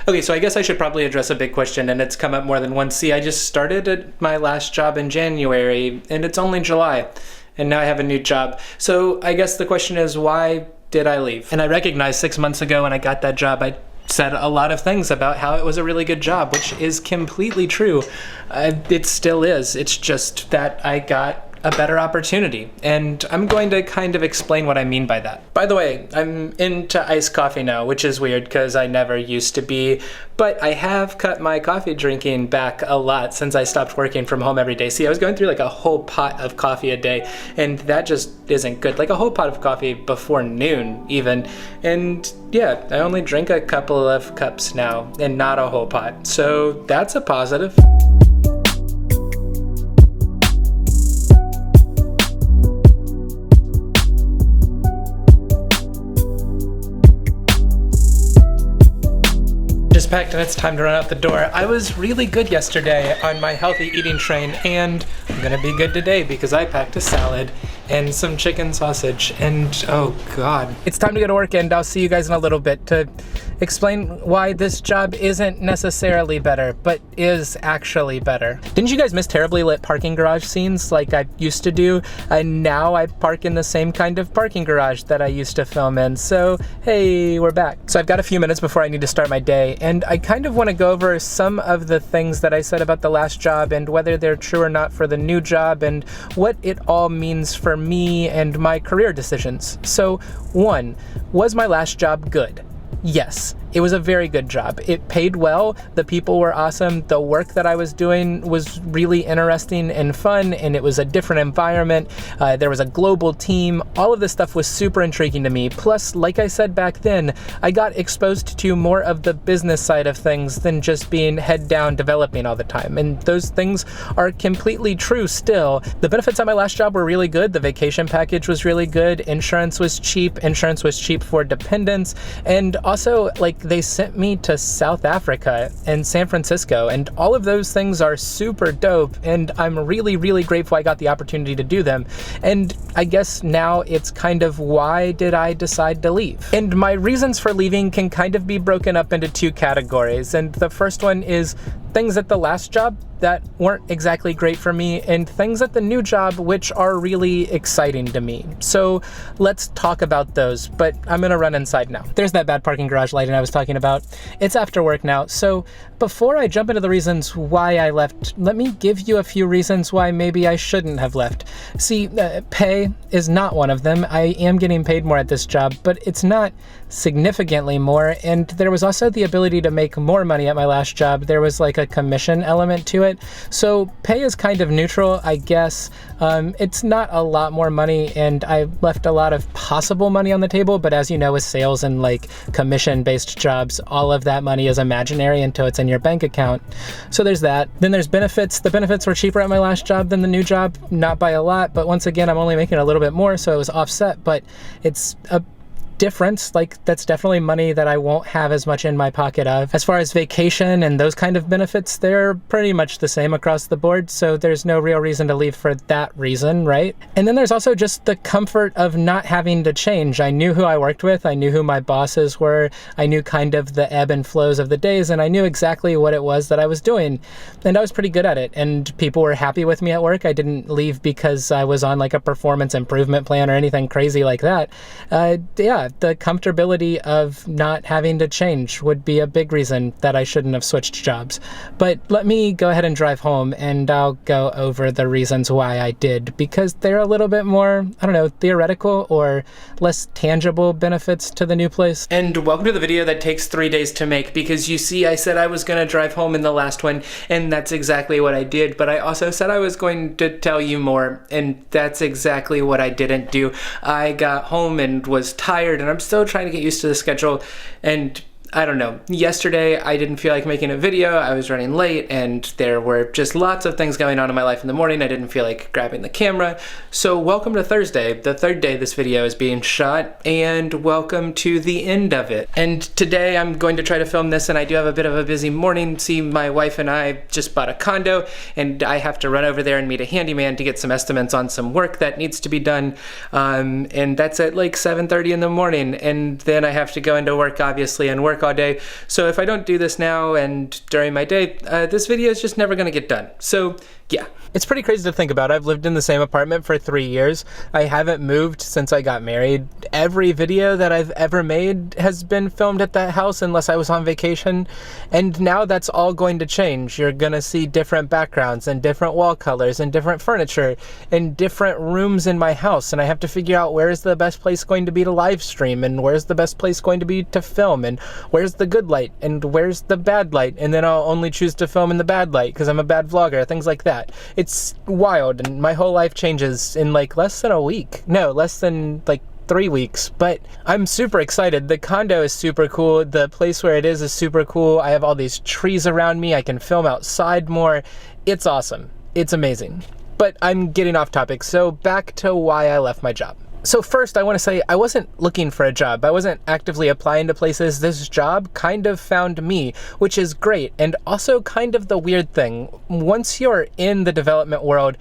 Okay, so I guess I should probably address a big question, and it's come up more than once. See, I just started at my last job in January, and it's only July, and now I have a new job. So I guess the question is, why did I leave? And I recognize 6 months ago when I got that job, I said a lot of things about how it was a really good job, which is completely true. It still is. It's just that I got a better opportunity, and I'm going to kind of explain what I mean by that. By the way, I'm into iced coffee now, which is weird because I never used to be, but I have cut my coffee drinking back a lot since I stopped working from home every day. See, I was going through like a whole pot of coffee a day, and that just isn't good. Like a whole pot of coffee before noon even, and yeah, I only drink a couple of cups now and not a whole pot, so that's a positive. Just packed and it's time to run out the door. I was really good yesterday on my healthy eating train, and I'm gonna be good today because I packed a salad and some chicken sausage, and oh god. It's time to go to work, and I'll see you guys in a little bit to explain why this job isn't necessarily better, but is actually better. Didn't you guys miss terribly lit parking garage scenes like I used to do? And now I park in the same kind of parking garage that I used to film in, so hey, we're back. So I've got a few minutes before I need to start my day, and I kind of want to go over some of the things that I said about the last job and whether they're true or not for the new job and what it all means for me and my career decisions. So 1, was my last job good? Yes, it was a very good job. It paid well, the people were awesome, the work that I was doing was really interesting and fun, and it was a different environment. There was a global team. All of this stuff was super intriguing to me. Plus, like I said back then, I got exposed to more of the business side of things than just being head down developing all the time. And those things are completely true still. The benefits at my last job were really good. The vacation package was really good. Insurance was cheap. Insurance was cheap for dependents. And also, like, they sent me to South Africa and San Francisco, and all of those things are super dope, and I'm really, really grateful I got the opportunity to do them. And I guess now it's kind of why did I decide to leave? And my reasons for leaving can kind of be broken up into 2 categories, and the first one is things at the last job that weren't exactly great for me, and things at the new job which are really exciting to me. So let's talk about those, but I'm gonna run inside now. There's that bad parking garage lighting I was talking about. It's after work now, so before I jump into the reasons why I left, let me give you a few reasons why maybe I shouldn't have left. See, pay is not one of them. I am getting paid more at this job, but it's not significantly more, and there was also the ability to make more money at my last job. There was like a commission element to it. So pay is kind of neutral, I guess. It's not a lot more money, and I left a lot of possible money on the table, but as you know, with sales and like commission-based jobs, all of that money is imaginary until it's in your bank account. So there's that. Then there's benefits. The benefits were cheaper at my last job than the new job, not by a lot, but once again, I'm only making a little bit more, so it was offset, but it's a difference. Like, that's definitely money that I won't have as much in my pocket of. As far as vacation and those kind of benefits, they're pretty much the same across the board, so there's no real reason to leave for that reason, right? And then there's also just the comfort of not having to change. I knew who I worked with, I knew who my bosses were, I knew kind of the ebb and flows of the days, and I knew exactly what it was that I was doing, and I was pretty good at it, and people were happy with me at work. I didn't leave because I was on like a performance improvement plan or anything crazy like that. Yeah, the comfortability of not having to change would be a big reason that I shouldn't have switched jobs. But let me go ahead and drive home, and I'll go over the reasons why I did, because they're a little bit more, I don't know, theoretical or less tangible benefits to the new place. And welcome to the video that takes 3 days to make, because you see, I said I was gonna drive home in the last one, and that's exactly what I did, but I also said I was going to tell you more, and that's exactly what I didn't do. I got home and was tired, and I'm still trying to get used to the schedule, and I don't know, yesterday I didn't feel like making a video. I was running late, and there were just lots of things going on in my life in the morning. I didn't feel like grabbing the camera. So welcome to Thursday, the 3rd day this video is being shot, and welcome to the end of it. And today I'm going to try to film this, and I do have a bit of a busy morning. See, my wife and I just bought a condo, and I have to run over there and meet a handyman to get some estimates on some work that needs to be done. And that's at like 7:30 in the morning, and then I have to go into work, obviously, and work work all day. So if I don't do this now and during my day, this video is just never going to get done. So yeah. It's pretty crazy to think about. I've lived in the same apartment for 3 years. I haven't moved since I got married. Every video that I've ever made has been filmed at that house unless I was on vacation. And now that's all going to change. You're gonna see different backgrounds and different wall colors and different furniture and different rooms in my house. And I have to figure out where's the best place going to be to live stream and where's the best place going to be to film and where's the good light and where's the bad light. And then I'll only choose to film in the bad light because I'm a bad vlogger, things like that. It's wild, and my whole life changes in like less than a week. No, less than like 3 weeks, but I'm super excited. The condo is super cool. The place where it is super cool. I have all these trees around me. I can film outside more. It's awesome. It's amazing. But I'm getting off topic, so back to why I left my job. So first, I want to say I wasn't looking for a job. I wasn't actively applying to places. This job kind of found me, which is great. And also kind of the weird thing. Once you're in the development world,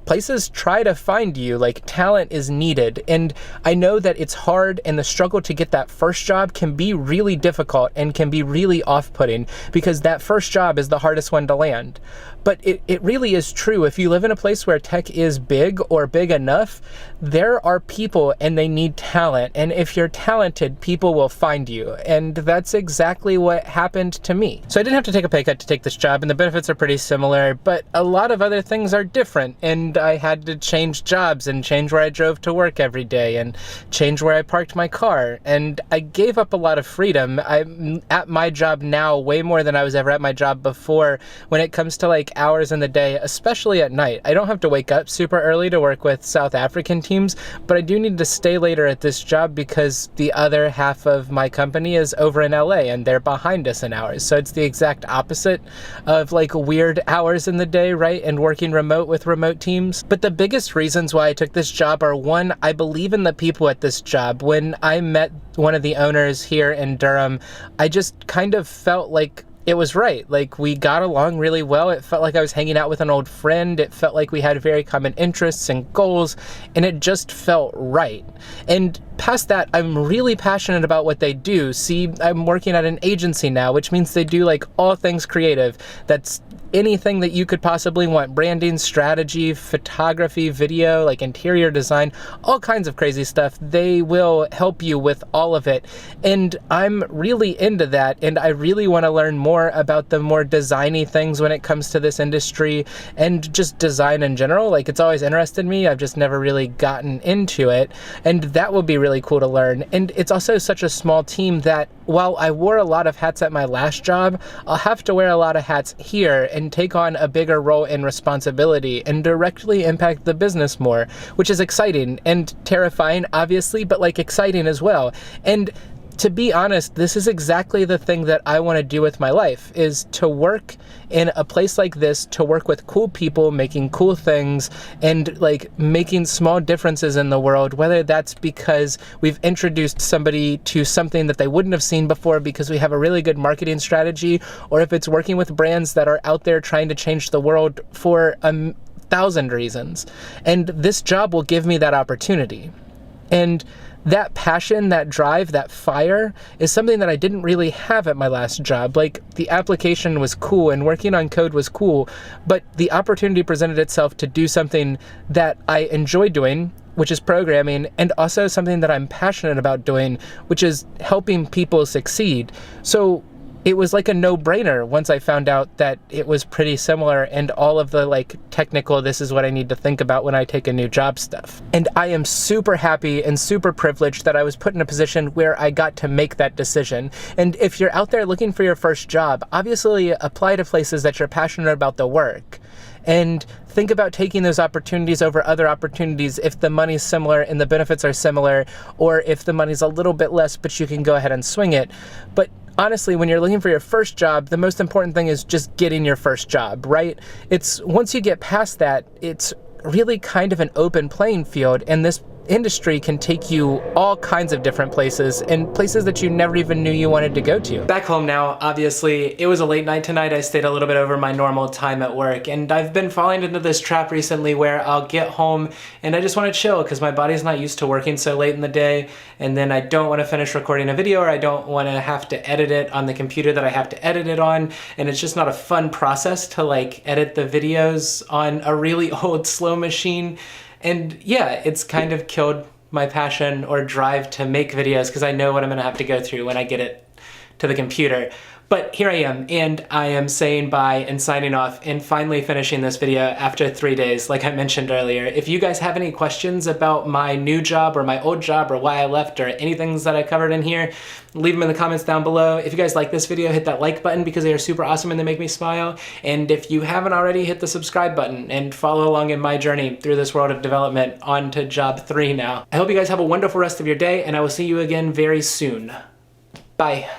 places try to find you, like talent is needed. And I know that it's hard, and the struggle to get that first job can be really difficult and can be really off-putting because that first job is the hardest one to land. But it really is true. If you live in a place where tech is big or big enough, there are people and they need talent. And if you're talented, people will find you. And that's exactly what happened to me. So I didn't have to take a pay cut to take this job, and the benefits are pretty similar, but a lot of other things are different. And I had to change jobs and change where I drove to work every day and change where I parked my car. And I gave up a lot of freedom. I'm at my job now way more than I was ever at my job before when it comes to like hours in the day, especially at night. I don't have to wake up super early to work with South African teams, but I do need to stay later at this job because the other half of my company is over in LA and they're behind us in hours. So it's the exact opposite of like weird hours in the day, right? And working remote with remote teams. But the biggest reasons why I took this job are, one, I believe in the people at this job. When I met one of the owners here in Durham, I just kind of felt like it was right. Like, we got along really well. It felt like I was hanging out with an old friend. It felt like we had very common interests and goals, and it just felt right. And past that, I'm really passionate about what they do. See, I'm working at an agency now, which means they do like all things creative. That's anything that you could possibly want. Branding, strategy, photography, video, like interior design, all kinds of crazy stuff. They will help you with all of it. And I'm really into that. And I really want to learn more about the more designy things when it comes to this industry and just design in general. Like, it's always interested me. I've just never really gotten into it. And that will be really cool to learn. And it's also such a small team that while I wore a lot of hats at my last job, I'll have to wear a lot of hats here and take on a bigger role and responsibility and directly impact the business more, which is exciting and terrifying, obviously, but like exciting as well. And to be honest, this is exactly the thing that I want to do with my life, is to work in a place like this, to work with cool people, making cool things, and like making small differences in the world, whether that's because we've introduced somebody to something that they wouldn't have seen before because we have a really good marketing strategy, or if it's working with brands that are out there trying to change the world for 1,000 reasons. And this job will give me that opportunity. And that passion, that drive, that fire is something that I didn't really have at my last job. Like, the application was cool and working on code was cool, but the opportunity presented itself to do something that I enjoy doing, which is programming, and also something that I'm passionate about doing, which is helping people succeed. So it was like a no-brainer once I found out that it was pretty similar, and all of the like technical, this is what I need to think about when I take a new job stuff. And I am super happy and super privileged that I was put in a position where I got to make that decision. And if you're out there looking for your first job, obviously apply to places that you're passionate about the work. And think about taking those opportunities over other opportunities if the money's similar and the benefits are similar, or if the money's a little bit less, but you can go ahead and swing it. But honestly, when you're looking for your first job, the most important thing is just getting your first job, right? It's once you get past that, it's really kind of an open playing field, and this industry can take you all kinds of different places, and places that you never even knew you wanted to go to. Back home now, obviously, it was a late night tonight. I stayed a little bit over my normal time at work, and I've been falling into this trap recently where I'll get home and I just want to chill because my body's not used to working so late in the day, and then I don't want to finish recording a video, or I don't want to have to edit it on the computer that I have to edit it on, and it's just not a fun process to like edit the videos on a really old slow machine. And yeah, it's kind of killed my passion or drive to make videos because I know what I'm gonna have to go through when I get it to the computer. But here I am, and I am saying bye and signing off and finally finishing this video after 3 days, like I mentioned earlier. If you guys have any questions about my new job or my old job or why I left or anything that I covered in here, leave them in the comments down below. If you guys like this video, hit that like button because they are super awesome and they make me smile. And if you haven't already, hit the subscribe button and follow along in my journey through this world of development on to job 3 now. I hope you guys have a wonderful rest of your day, and I will see you again very soon. Bye.